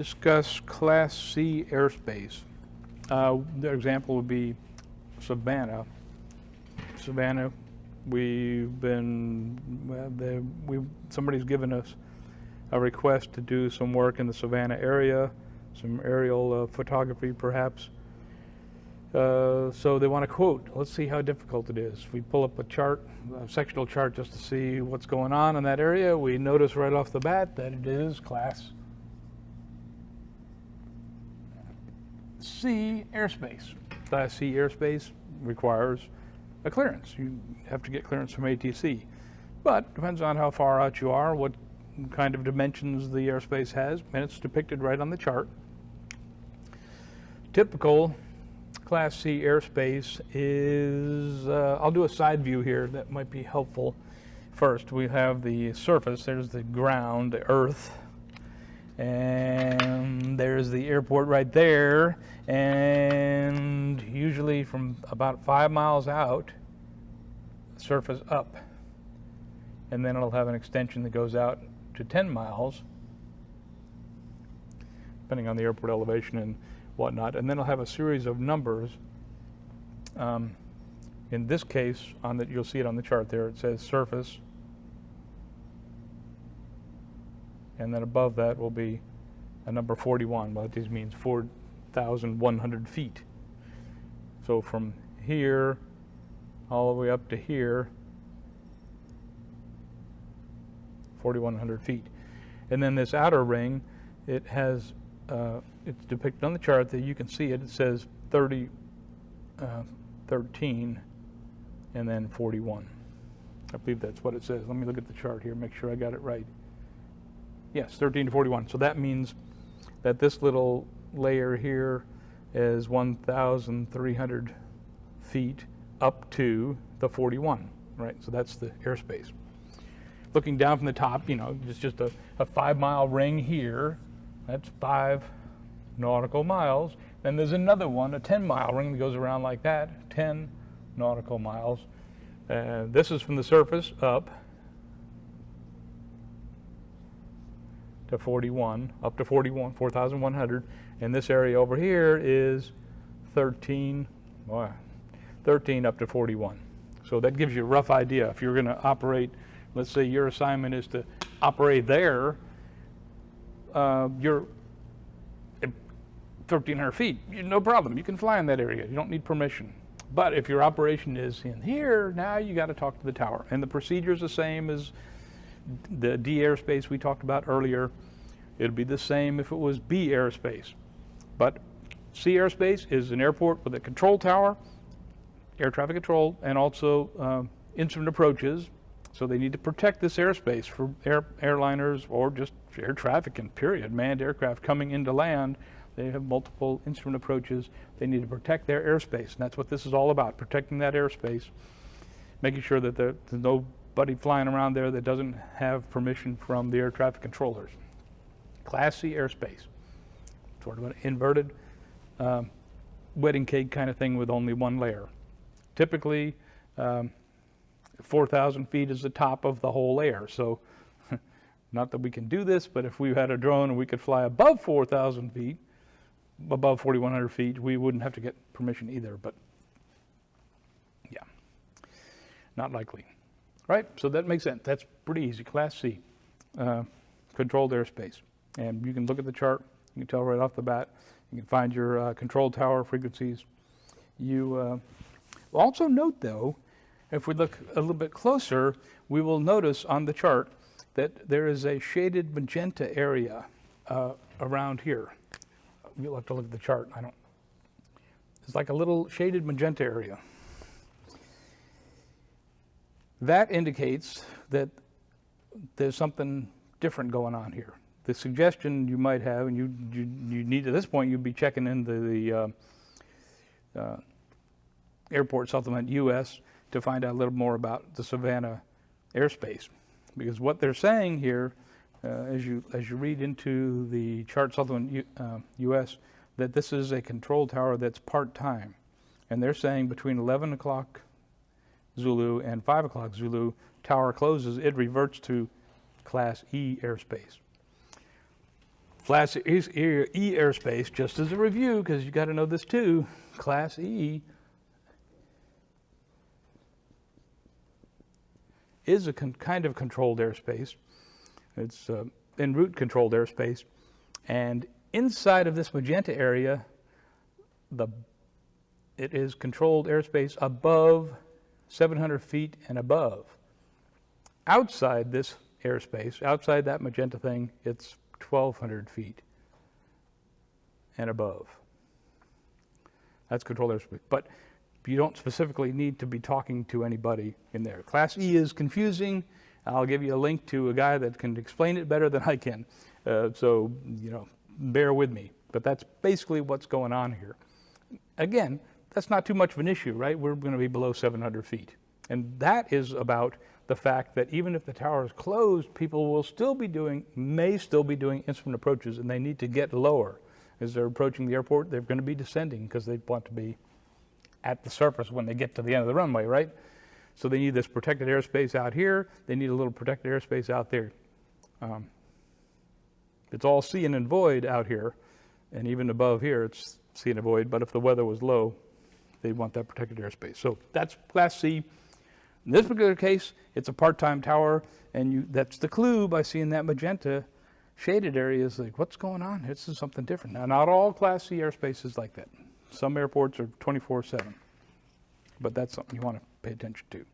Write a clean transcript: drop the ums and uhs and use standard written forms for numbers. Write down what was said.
Discuss Class C airspace. The example would be Savannah. Savannah, somebody's given us a request to do some work in the Savannah area, some aerial photography perhaps. So they want a quote. Let's see how difficult it is. We pull up a chart, a sectional chart, just to see what's going on in that area. We notice right off the bat that it is Class C airspace. Class C airspace requires a clearance. You have to get clearance from ATC. But depends on how far out you are, what kind of dimensions the airspace has, and it's depicted right on the chart. Typical Class C airspace is, I'll do a side view here that might be helpful. First, we have the surface. There's the ground, the earth. And there's the airport right there, and usually from about 5 miles out, surface up, and then it'll have an extension that goes out to 10 miles, depending on the airport elevation and whatnot, and then it'll have a series of numbers. In this case, you'll see it on the chart there, it says surface, and then above that will be a number 41. Well, this means 4,100 feet. So from here all the way up to here, 4,100 feet. And then this outer ring, it has, it's depicted on the chart that you can see it. It says 13 and then 41. I believe that's what it says. Let me look at the chart here, make sure I got it right. Yes, 13 to 41. So that means that this little layer here is 1,300 feet up to the 41, right? So that's the airspace. Looking down from the top, it's just a 5-mile ring here. That's 5 nautical miles. Then there's another one, a 10-mile ring that goes around like that, 10 nautical miles. This is from the surface up to 41, up to 41, 4,100, and this area over here is 13 up to 41. So that gives you a rough idea. If you're going to operate, let's say your assignment is to operate there, you're at 1,300 feet, no problem, you can fly in that area, you don't need permission. But if your operation is in here, now you got to talk to the tower, and the procedure is the same as the D airspace we talked about earlier. It'll be the same if it was B airspace. But C airspace is an airport with a control tower, air traffic control, and also instrument approaches. So they need to protect this airspace for airliners or just air traffic and period. Manned aircraft coming into land, they have multiple instrument approaches. They need to protect their airspace, and that's what this is all about, protecting that airspace, making sure that there's nobody flying around there that doesn't have permission from the air traffic controllers. Class C airspace, sort of an inverted wedding cake kind of thing with only one layer. Typically, 4,000 feet is the top of the whole layer. So, not that we can do this, but if we had a drone and we could fly above 4,000 feet, above 4,100 feet, we wouldn't have to get permission either. But yeah, not likely. Right, so that makes sense. That's pretty easy. Class C, controlled airspace. And you can look at the chart. You can tell right off the bat. You can find your control tower frequencies. You also note, though, if we look a little bit closer, we will notice on the chart that there is a shaded magenta area around here. You'll have to look at the chart. It's like a little shaded magenta area. That indicates that there's something different going on here. The suggestion you might have, and you need at this point, you'd be checking into the Airport Supplement US to find out a little more about the Savannah airspace. Because what they're saying here, as you read into the Chart Supplement US, that this is a control tower that's part-time. And they're saying between 11 o'clock Zulu and 5 o'clock Zulu, tower closes, it reverts to Class E airspace. Class E airspace, just as a review, because you got to know this too. Class E is a kind of controlled airspace. It's en route controlled airspace, and inside of this magenta area, it is controlled airspace above 700 feet and above. Outside this airspace, outside that magenta thing, it's 1,200 feet and above. That's controlled airspace. But you don't specifically need to be talking to anybody in there. Class E is confusing. I'll give you a link to a guy that can explain it better than I can. So, bear with me. But that's basically what's going on here. Again, that's not too much of an issue, right? We're going to be below 700 feet. And that is about the fact that even if the tower is closed, people may still be doing instrument approaches, and they need to get lower. As they're approaching the airport, they're going to be descending because they want to be at the surface when they get to the end of the runway, right? So they need this protected airspace out here. They need a little protected airspace out there. It's all sea and void out here, and even above here, it's sea and void. But if the weather was low, they'd want that protected airspace. So that's Class C. In this particular case, it's a part-time tower, and that's the clue by seeing that magenta shaded area is like, what's going on? This is something different. Now, not all Class C airspace is like that. Some airports are 24/7, but that's something you want to pay attention to.